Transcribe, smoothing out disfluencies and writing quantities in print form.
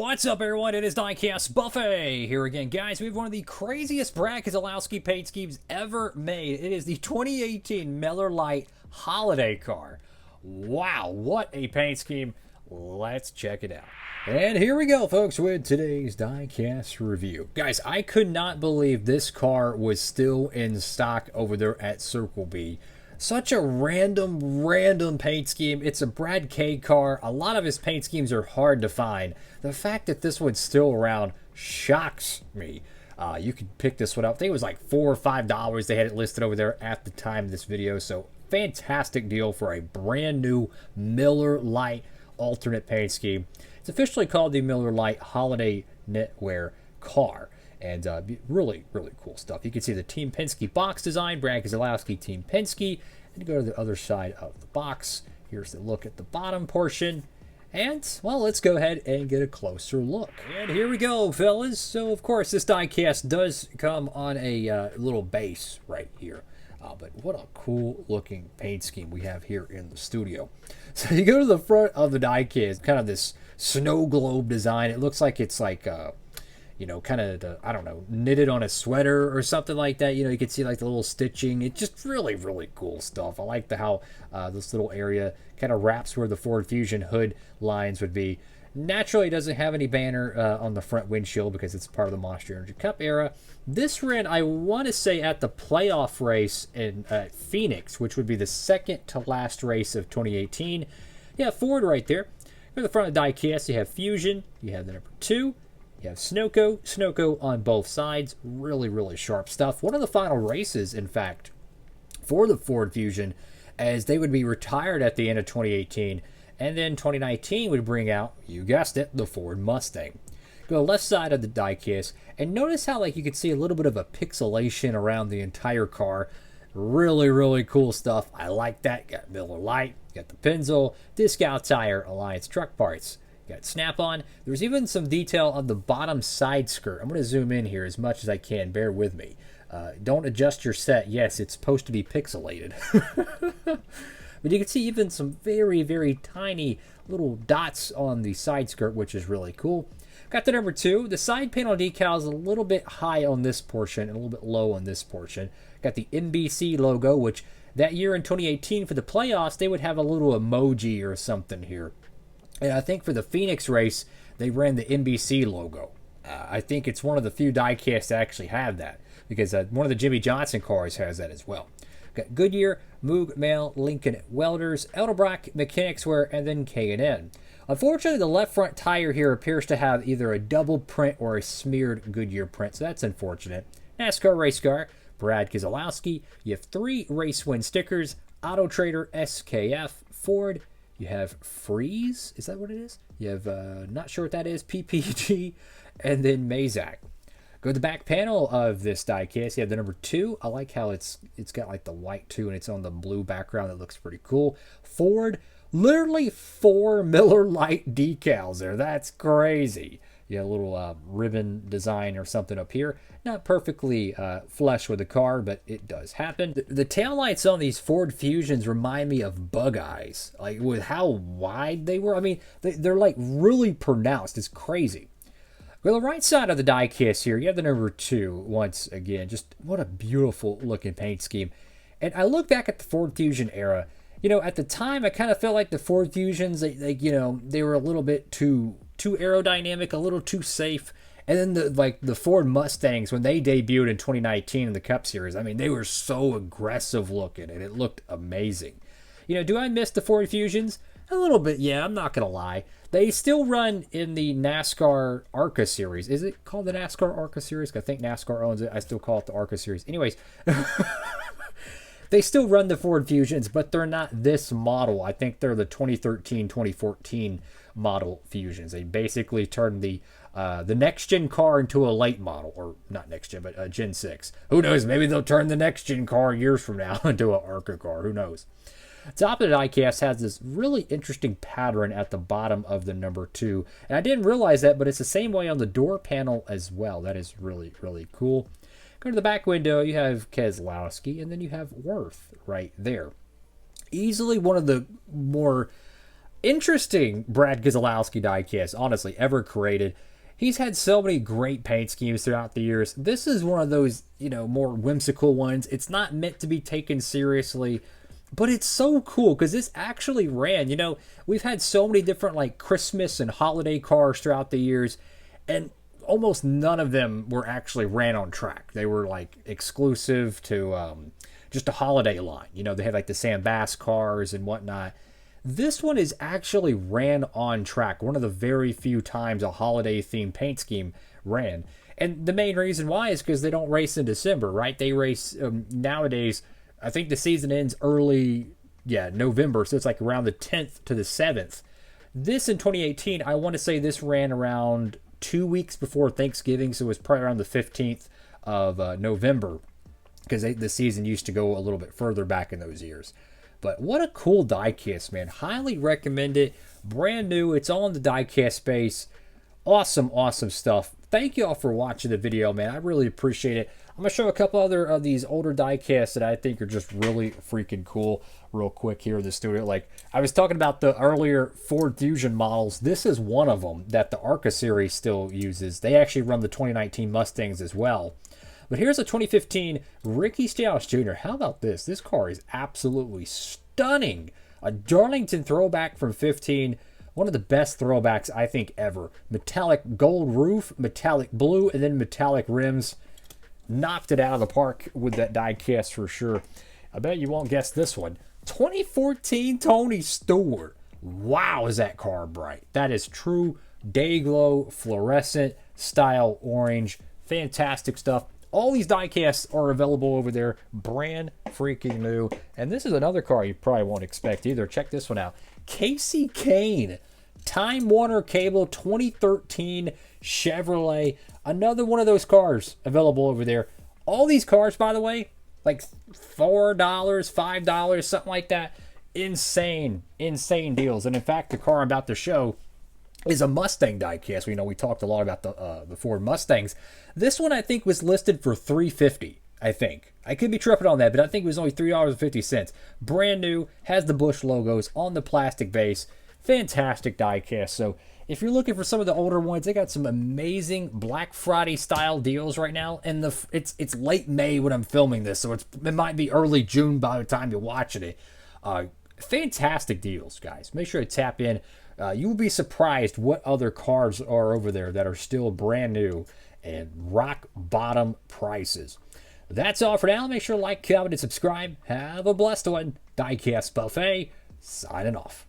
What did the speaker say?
What's up, everyone? It is Diecastbuffet here again, guys. We have one of the craziest Brad Keselowski paint schemes ever made. It is the 2018 Miller Lite holiday car. Wow, what a paint scheme. Let's check it out. And here we go, folks, with today's Diecast review. Guys, I could not believe this car was still in stock over there at Circle B. Such a random paint scheme. It's a Brad K car. A lot of his paint schemes are hard to find. The fact that this one's still around shocks me. You could pick this one up. I think it was like $4 or $5. They had it listed over there at the time of this video. So fantastic deal for a brand new Miller Lite alternate paint scheme. It's officially called the Miller Lite Holiday Knitwear car. And really cool stuff. You can see the Team Penske box design, Brad Keselowski Team Penske. And go to the other side of the box. Here's the look at the bottom portion. And, well, let's go ahead and get a closer look. And here we go, fellas. So, of course, this diecast does come on a little base right here. But what a cool looking paint scheme we have here in the studio. So you go to the front of the diecast, kind of this snow globe design. It looks like it's like you know, kind of, I don't know, knitted on a sweater or something like that. You know, you can see like the little stitching. It's just really cool stuff. I like how this little area kind of wraps where the Ford Fusion hood lines would be. Naturally, it doesn't have any banner on the front windshield because it's part of the Monster Energy Cup era. This ran, I want to say, at the playoff race in Phoenix, which would be the second to last race of 2018. Yeah, Ford right there. Go to the front of the diecast, you have Fusion, you have the number 2. You have Snoko on both sides. Really sharp stuff. One of the final races, in fact, for the Ford Fusion, as they would be retired at the end of 2018, and then 2019 would bring out, you guessed it, the Ford Mustang. Go to the left side of the diecast, and notice how like you can see a little bit of a pixelation around the entire car. Really cool stuff. I like that. Got Miller Lite, got the Pennzoil, Disc Out Tire, Alliance Truck Parts. Got Snap-on. There's even some detail on the bottom side skirt. I'm going to zoom in here as much as I can. Bear with me. Don't adjust your set. Yes, it's supposed to be pixelated. But you can see even some very tiny little dots on the side skirt, which is really cool. Got the number 2. The side panel decal is a little bit high on this portion and a little bit low on this portion. Got the NBC logo, which that year in 2018 for the playoffs, they would have a little emoji or something here. And I think for the Phoenix race, they ran the NBC logo. I think it's one of the few diecasts that actually have that, because one of the Jimmy Johnson cars has that as well. Got Goodyear, Moog, Mail, Lincoln Welders, Edelbrock, Mechanics Wear, and then K&N. Unfortunately, the left front tire here appears to have either a double print or a smeared Goodyear print, so that's unfortunate. NASCAR Race Car, Brad Keselowski. You have 3 Race Win stickers, Auto Trader, SKF, Ford. You have Freeze, is that what it is? You have, not sure what that is, PPG, and then Mazak. Go to the back panel of this diecast. You have the number 2. I like how it's got like the white too, and it's on the blue background. That looks pretty cool. Ford, literally 4 Miller Lite decals there. That's crazy. You have a little ribbon design or something up here. Not perfectly flush with the car, but it does happen. The taillights on these Ford Fusions remind me of bug eyes. Like with how wide they were. I mean, they're like really pronounced. It's crazy. Well, the right side of the diecast here, you have the number 2 once again. Just what a beautiful looking paint scheme. And I look back at the Ford Fusion era. You know, at the time, I kind of felt like the Ford Fusions, they were a little bit too aerodynamic, a little too safe. And then the Ford Mustangs, when they debuted in 2019 in the Cup Series, I mean, they were so aggressive looking, and it looked amazing. You know, do I miss the Ford Fusions? A little bit, yeah, I'm not going to lie. They still run in the NASCAR ARCA Series. Is it called the NASCAR ARCA Series? I think NASCAR owns it. I still call it the ARCA Series. Anyways, they still run the Ford Fusions, but they're not this model. I think they're the 2013, 2014 model Fusions. They basically turned the next-gen car into a late model. Or not next-gen, but Gen 6. Who knows? Maybe they'll turn the next-gen car years from now into an ARCA car. Who knows? Top of the diecast has this really interesting pattern at the bottom of the number 2. And I didn't realize that, but it's the same way on the door panel as well. That is really cool. Go to the back window, you have Keselowski, and then you have Worth right there. Easily one of the more interesting Brad Keselowski diecast, honestly, ever created. He's had so many great paint schemes throughout the years. This is one of those, more whimsical ones. It's not meant to be taken seriously, but it's so cool because this actually ran. We've had so many different like Christmas and holiday cars throughout the years, and almost none of them were actually ran on track. They were like exclusive to just a holiday line. They had like the Sam Bass cars and whatnot. This one is actually ran on track. One of the very few times a holiday-themed paint scheme ran. And the main reason why is because they don't race in December, right? They race nowadays, I think the season ends early, November. So it's like around the 10th to the 7th. This in 2018, I want to say this ran around 2 weeks before Thanksgiving. So it was probably around the 15th of November, because the season used to go a little bit further back in those years. But what a cool diecast, man. Highly recommend it. Brand new. It's all in the diecast space. Awesome, awesome stuff. Thank you all for watching the video, man. I really appreciate it. I'm going to show a couple other of these older diecasts that I think are just really freaking cool real quick here in the studio. Like, I was talking about the earlier Ford Fusion models. This is one of them that the ARCA series still uses. They actually run the 2019 Mustangs as well. But here's a 2015 Ricky Stenhouse Jr. How about this? This car is absolutely stunning. A Darlington throwback from 15. One of the best throwbacks, I think, ever. Metallic gold roof, metallic blue, and then metallic rims. Knocked it out of the park with that diecast for sure. I bet you won't guess this one. 2014 Tony Stewart. Wow, is that car bright. That is true day glow, fluorescent style orange. Fantastic stuff. All these diecasts are available over there, brand freaking new. And this is another car you probably won't expect either. Check this one out. Casey Kane, Time Warner Cable 2013 Chevrolet. Another one of those cars available over there. All these cars, by the way, like $4, $5, something like that. Insane, insane deals. And in fact, the car I'm about to show is a Mustang diecast. We talked a lot about the Ford Mustangs. This one I think was listed for $350. I think I could be tripping on that, but I think it was only $3.50. Brand new, has the Busch logos on the plastic base. Fantastic diecast. So if you're looking for some of the older ones, they got some amazing Black Friday style deals right now. And it's late May when I'm filming this, so it might be early June by the time you're watching it. Fantastic deals, guys. Make sure to tap in. You will be surprised what other cars are over there that are still brand new and rock bottom prices. That's all for now. Make sure to like, comment, and subscribe. Have a blessed one. Diecast Buffet, signing off.